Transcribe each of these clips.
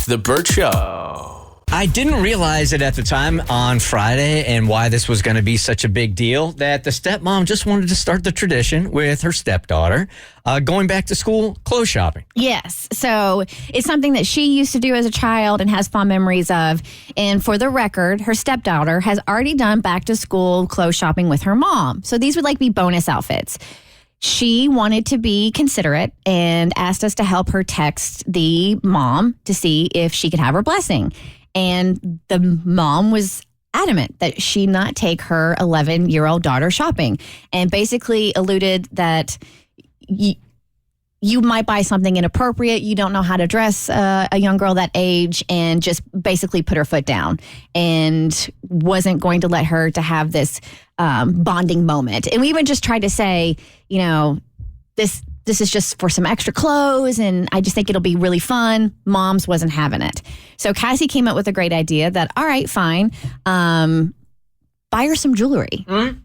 The Bert Show. I didn't realize it at the time on Friday and why this was going to be such a big deal that the stepmom just wanted to start the tradition with her stepdaughter going back to school clothes shopping. Yes. So it's something that she used to do as a child and has fond memories of. And for the record, her stepdaughter has already done back to school clothes shopping with her mom. So these would be bonus outfits. She wanted to be considerate and asked us to help her text the mom to see if she could have her blessing. And the mom was adamant that she not take her 11-year-old daughter shopping and basically alluded that you might buy something inappropriate. You don't know how to dress a young girl that age, and just basically put her foot down and wasn't going to let her to have this bonding moment. And we even just tried to say, this is just for some extra clothes, and I just think it'll be really fun. Mom's wasn't having it. So Cassie came up with a great idea that, all right, fine, buy her some jewelry. Mm-hmm.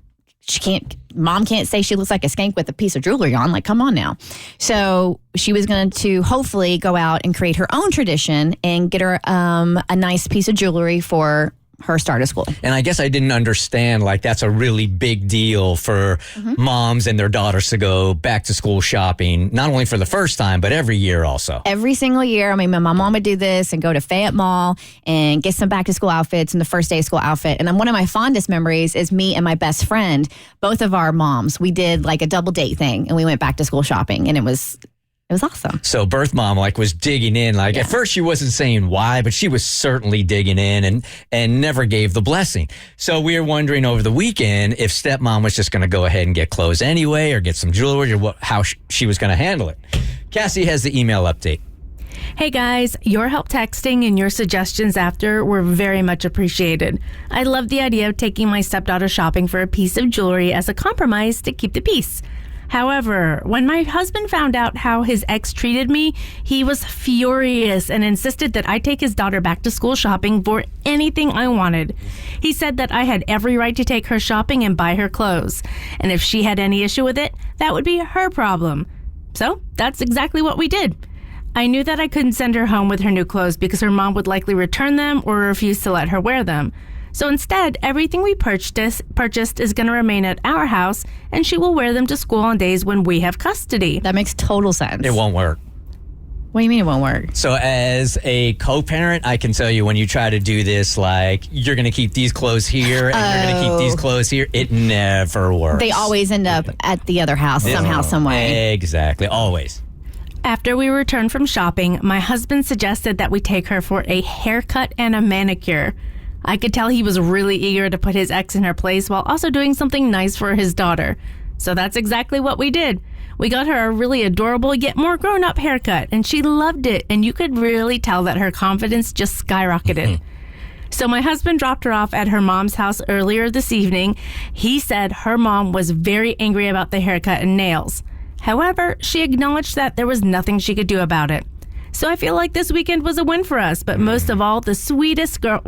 Mom can't say she looks like a skank with a piece of jewelry on. Come on now. So she was going to hopefully go out and create her own tradition and get her a nice piece of jewelry for her start of school. And I guess I didn't understand, that's a really big deal for moms and their daughters to go back to school shopping, not only for the first time, but every year also. Every single year. My mom would do this and go to Fayette Mall and get some back to school outfits and the first day of school outfit. And then one of my fondest memories is me and my best friend, both of our moms. We did a double date thing and we went back to school shopping, and it was awesome. So birth mom was digging in. At first she wasn't saying why, but she was certainly digging in and never gave the blessing. So we were wondering over the weekend if stepmom was just going to go ahead and get clothes anyway or get some jewelry or how she was going to handle it. Cassie has the email update. Hey guys, your help texting and your suggestions after were very much appreciated. I love the idea of taking my stepdaughter shopping for a piece of jewelry as a compromise to keep the peace. However, when my husband found out how his ex treated me, he was furious and insisted that I take his daughter back to school shopping for anything I wanted. He said that I had every right to take her shopping and buy her clothes. And if she had any issue with it, that would be her problem. So that's exactly what we did. I knew that I couldn't send her home with her new clothes because her mom would likely return them or refuse to let her wear them. So instead, everything we purchased is going to remain at our house, and she will wear them to school on days when we have custody. That makes total sense. It won't work. What do you mean it won't work? So as a co-parent, I can tell you when you try to do this, you're going to keep these clothes here and you're going to keep these clothes here, it never works. They always end up at the other house somehow, some way. Exactly. Always. After we returned from shopping, my husband suggested that we take her for a haircut and a manicure. I could tell he was really eager to put his ex in her place while also doing something nice for his daughter. So that's exactly what we did. We got her a really adorable yet more grown-up haircut, and she loved it, and you could really tell that her confidence just skyrocketed. So my husband dropped her off at her mom's house earlier this evening. He said her mom was very angry about the haircut and nails. However, she acknowledged that there was nothing she could do about it. So I feel like this weekend was a win for us, but most of all for the sweetest girl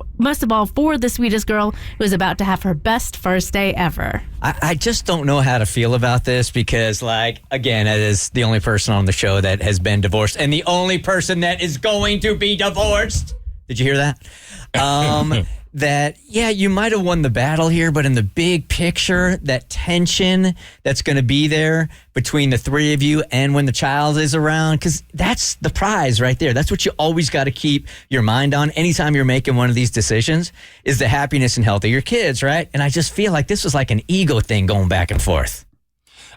who is about to have her best first day ever. I just don't know how to feel about this because, again, it is the only person on the show that has been divorced and the only person that is going to be divorced. Did you hear that? That, you might have won the battle here, but in the big picture, that tension that's going to be there between the three of you and when the child is around, because that's the prize right there. That's what you always got to keep your mind on anytime you're making one of these decisions is the happiness and health of your kids, right? And I just feel like this was like an ego thing going back and forth.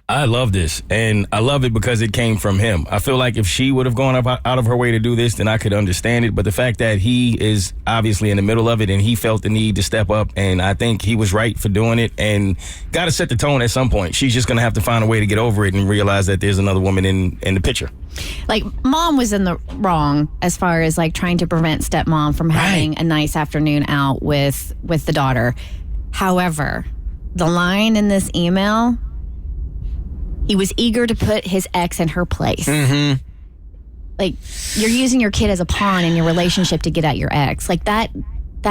I love this, and I love it because it came from him. I feel like if she would have gone out of her way to do this, then I could understand it. But the fact that he is obviously in the middle of it and he felt the need to step up, and I think he was right for doing it and got to set the tone at some point. She's just going to have to find a way to get over it and realize that there's another woman in the picture. Mom was in the wrong as far as trying to prevent stepmom from having a nice afternoon out with the daughter. However, the line in this email... He was eager to put his ex in her place. Mm-hmm. You're using your kid as a pawn in your relationship to get at your ex. That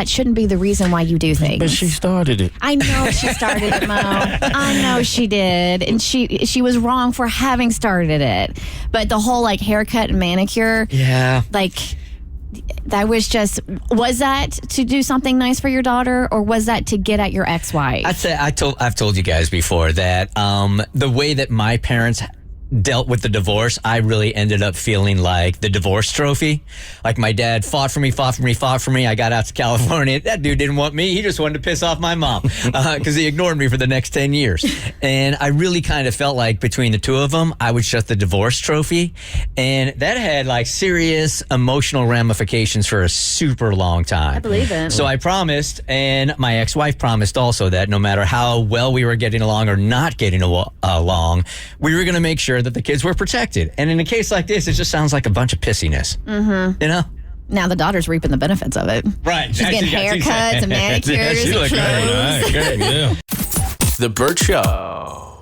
shouldn't be the reason why you do things. But she started it. I know she started it, Mo. I know she did. And she was wrong for having started it. But the whole haircut and manicure. Yeah. that was that to do something nice for your daughter, or was that to get at your ex-wife? I've told you guys before that the way that my parents dealt with the divorce, I really ended up feeling like the divorce trophy. Like my dad fought for me. I got out to California. That dude didn't want me. He just wanted to piss off my mom because he ignored me for the next 10 years. And I really kind of felt like between the two of them, I was just the divorce trophy. And that had like serious emotional ramifications for a super long time. I believe it. So I promised, and my ex-wife promised also, that no matter how well we were getting along or not getting along, we were going to make sure that the kids were protected. And in a case like this, it just sounds like a bunch of pissiness. Mm-hmm. You know? Now the daughter's reaping the benefits of it. Right. She's getting haircuts and manicures and clothes. Great, yeah. The Bert Show.